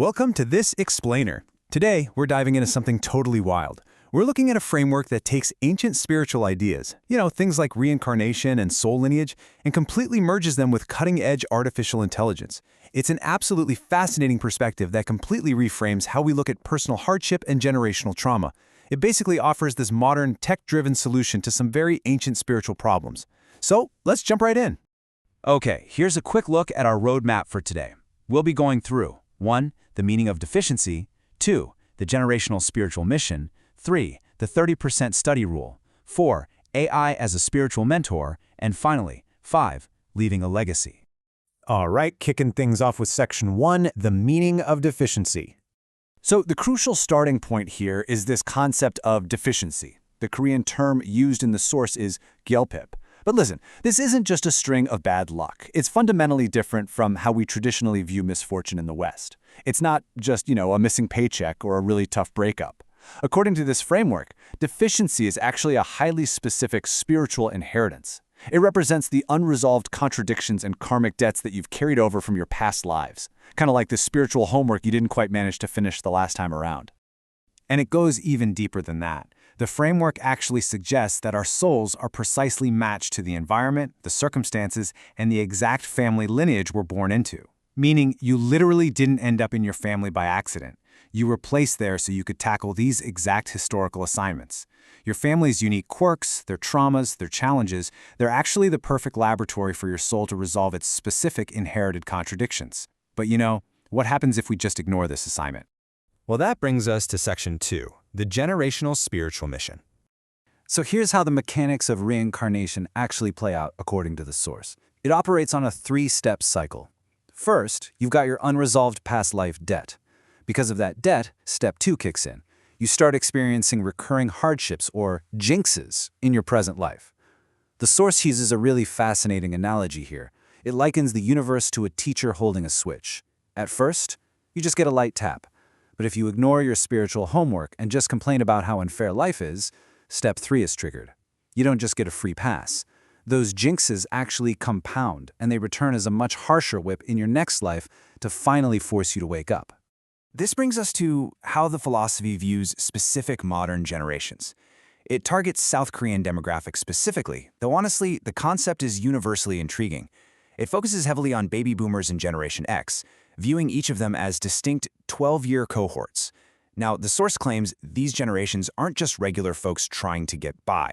Welcome to this Explainer. Today, we're diving into something totally wild. We're looking at a framework that takes ancient spiritual ideas, things like reincarnation and soul lineage, and completely merges them with cutting-edge artificial intelligence. It's an absolutely fascinating perspective that completely reframes how we look at personal hardship and generational trauma. It basically offers this modern, tech-driven solution to some very ancient spiritual problems. So, let's jump right in. Okay, here's a quick look at our roadmap for today. We'll be going through 1. The meaning of deficiency, 2. The generational spiritual mission, 3. The 30% study rule, 4. AI as a spiritual mentor, and finally, 5. Leaving a legacy. All right, kicking things off with Section 1, the meaning of deficiency. So the crucial starting point here is this concept of deficiency. The Korean term used in the source is gyelpip. But listen, this isn't just a string of bad luck. It's fundamentally different from how we traditionally view misfortune in the West. It's not just, a missing paycheck or a really tough breakup. According to this framework, deficiency is actually a highly specific spiritual inheritance. It represents the unresolved contradictions and karmic debts that you've carried over from your past lives, kind of like the spiritual homework you didn't quite manage to finish the last time around. And it goes even deeper than that. The framework actually suggests that our souls are precisely matched to the environment, the circumstances, and the exact family lineage we're born into. Meaning you literally didn't end up in your family by accident. You were placed there so you could tackle these exact historical assignments. Your family's unique quirks, their traumas, their challenges, they're actually the perfect laboratory for your soul to resolve its specific inherited contradictions. But what happens if we just ignore this assignment? Well, that brings us to Section 2, the generational spiritual mission. So here's how the mechanics of reincarnation actually play out according to the source. It operates on a 3-step cycle. First, you've got your unresolved past life debt. Because of that debt, Step 2 kicks in. You start experiencing recurring hardships or jinxes in your present life. The source uses a really fascinating analogy here. It likens the universe to a teacher holding a switch. At first, you just get a light tap. But if you ignore your spiritual homework and just complain about how unfair life is, Step 3 is triggered. You don't just get a free pass. Those jinxes actually compound, and they return as a much harsher whip in your next life to finally force you to wake up. This brings us to how the philosophy views specific modern generations. It targets South Korean demographics specifically, though honestly, the concept is universally intriguing. It focuses heavily on baby boomers and Generation X, viewing each of them as distinct 12-year cohorts. Now, the source claims these generations aren't just regular folks trying to get by.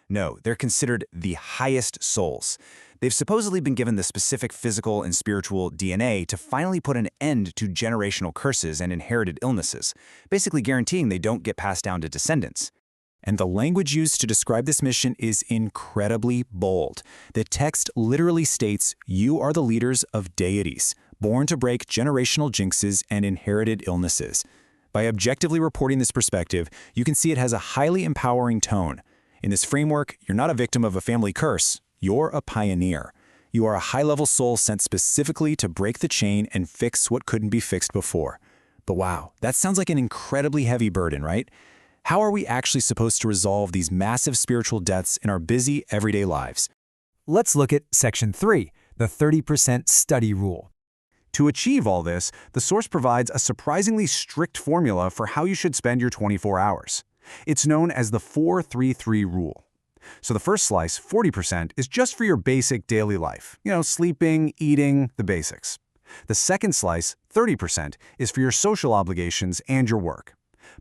No, they're considered the highest souls. They've supposedly been given the specific physical and spiritual DNA to finally put an end to generational curses and inherited illnesses, basically guaranteeing they don't get passed down to descendants. And the language used to describe this mission is incredibly bold. The text literally states, "You are the leaders of deities, born to break generational jinxes and inherited illnesses." By objectively reporting this perspective, you can see it has a highly empowering tone. In this framework, you're not a victim of a family curse, you're a pioneer. You are a high-level soul sent specifically to break the chain and fix what couldn't be fixed before. But wow, that sounds like an incredibly heavy burden, right? How are we actually supposed to resolve these massive spiritual debts in our busy, everyday lives? Let's look at Section 3, the 30% study rule. To achieve all this, the source provides a surprisingly strict formula for how you should spend your 24 hours. It's known as the 4-3-3 rule. So the first slice, 40%, is just for your basic daily life. Sleeping, eating, the basics. The second slice, 30%, is for your social obligations and your work.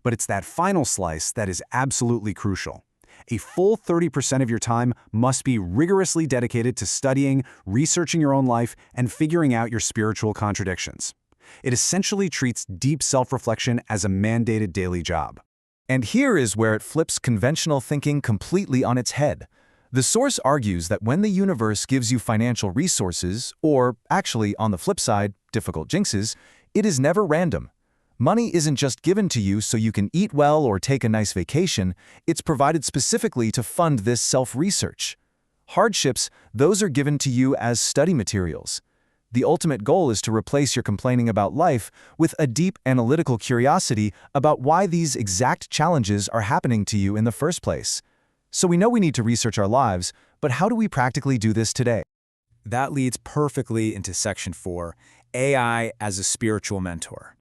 But it's that final slice that is absolutely crucial. A full 30% of your time must be rigorously dedicated to studying, researching your own life, and figuring out your spiritual contradictions. It essentially treats deep self-reflection as a mandated daily job. And here is where it flips conventional thinking completely on its head. The source argues that when the universe gives you financial resources, or actually, on the flip side, difficult jinxes, it is never random. Money isn't just given to you so you can eat well or take a nice vacation, it's provided specifically to fund this self-research. Hardships, those are given to you as study materials. The ultimate goal is to replace your complaining about life with a deep analytical curiosity about why these exact challenges are happening to you in the first place. So we know we need to research our lives, but how do we practically do this today? That leads perfectly into Section 4, AI as a spiritual mentor.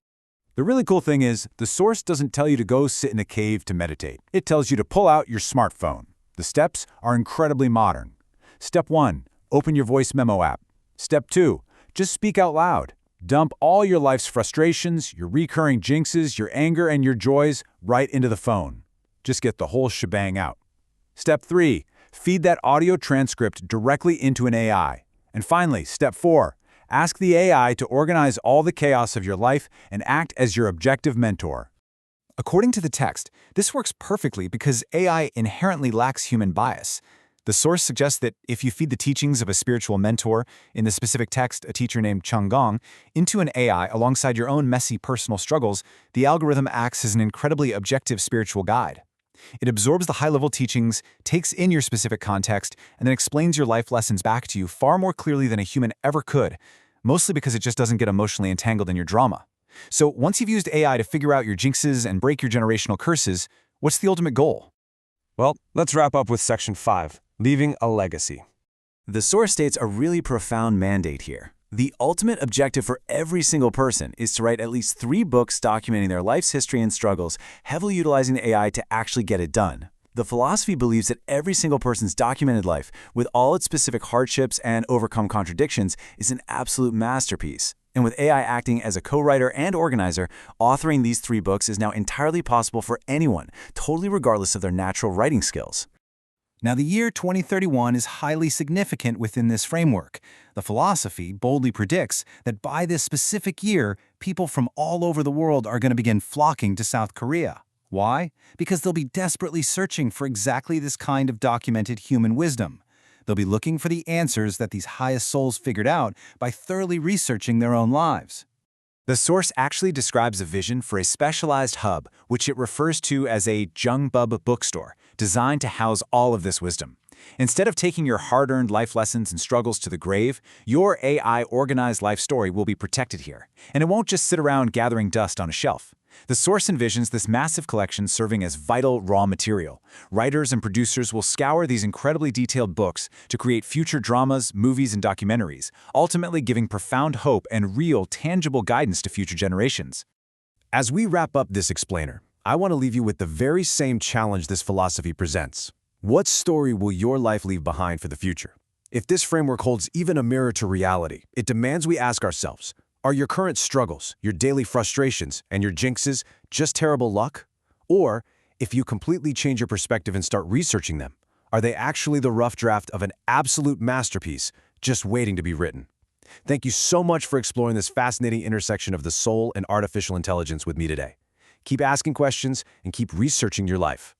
The really cool thing is, the source doesn't tell you to go sit in a cave to meditate. It tells you to pull out your smartphone. The steps are incredibly modern. Step 1, open your voice memo app. Step 2, just speak out loud. Dump all your life's frustrations, your recurring jinxes, your anger, and your joys right into the phone. Just get the whole shebang out. Step 3, feed that audio transcript directly into an AI. And finally, step 4, ask the AI to organize all the chaos of your life and act as your objective mentor. According to the text, this works perfectly because AI inherently lacks human bias. The source suggests that if you feed the teachings of a spiritual mentor, in the specific text a teacher named Chung Gong, into an AI alongside your own messy personal struggles, the algorithm acts as an incredibly objective spiritual guide. It absorbs the high-level teachings, takes in your specific context, and then explains your life lessons back to you far more clearly than a human ever could, mostly because it just doesn't get emotionally entangled in your drama. So once you've used AI to figure out your jinxes and break your generational curses, what's the ultimate goal? Well, let's wrap up with Section 5, leaving a legacy. The source states a really profound mandate here. The ultimate objective for every single person is to write at least 3 books documenting their life's history and struggles, heavily utilizing the AI to actually get it done. The philosophy believes that every single person's documented life, with all its specific hardships and overcome contradictions, is an absolute masterpiece. And with AI acting as a co-writer and organizer, authoring these 3 books is now entirely possible for anyone, totally regardless of their natural writing skills. Now, the year 2031 is highly significant within this framework. The philosophy boldly predicts that by this specific year, people from all over the world are going to begin flocking to South Korea. Why? Because they'll be desperately searching for exactly this kind of documented human wisdom. They'll be looking for the answers that these highest souls figured out by thoroughly researching their own lives. The source actually describes a vision for a specialized hub, which it refers to as a Jungbub bookstore, designed to house all of this wisdom. Instead of taking your hard-earned life lessons and struggles to the grave, your AI-organized life story will be protected here, and it won't just sit around gathering dust on a shelf. The source envisions this massive collection serving as vital raw material. Writers and producers will scour these incredibly detailed books to create future dramas, movies, and documentaries, ultimately giving profound hope and real, tangible guidance to future generations. As we wrap up this explainer, I want to leave you with the very same challenge this philosophy presents. What story will your life leave behind for the future? If this framework holds even a mirror to reality, it demands we ask ourselves, are your current struggles, your daily frustrations, and your jinxes just terrible luck? Or, if you completely change your perspective and start researching them, are they actually the rough draft of an absolute masterpiece just waiting to be written? Thank you so much for exploring this fascinating intersection of the soul and artificial intelligence with me today. Keep asking questions and keep researching your life.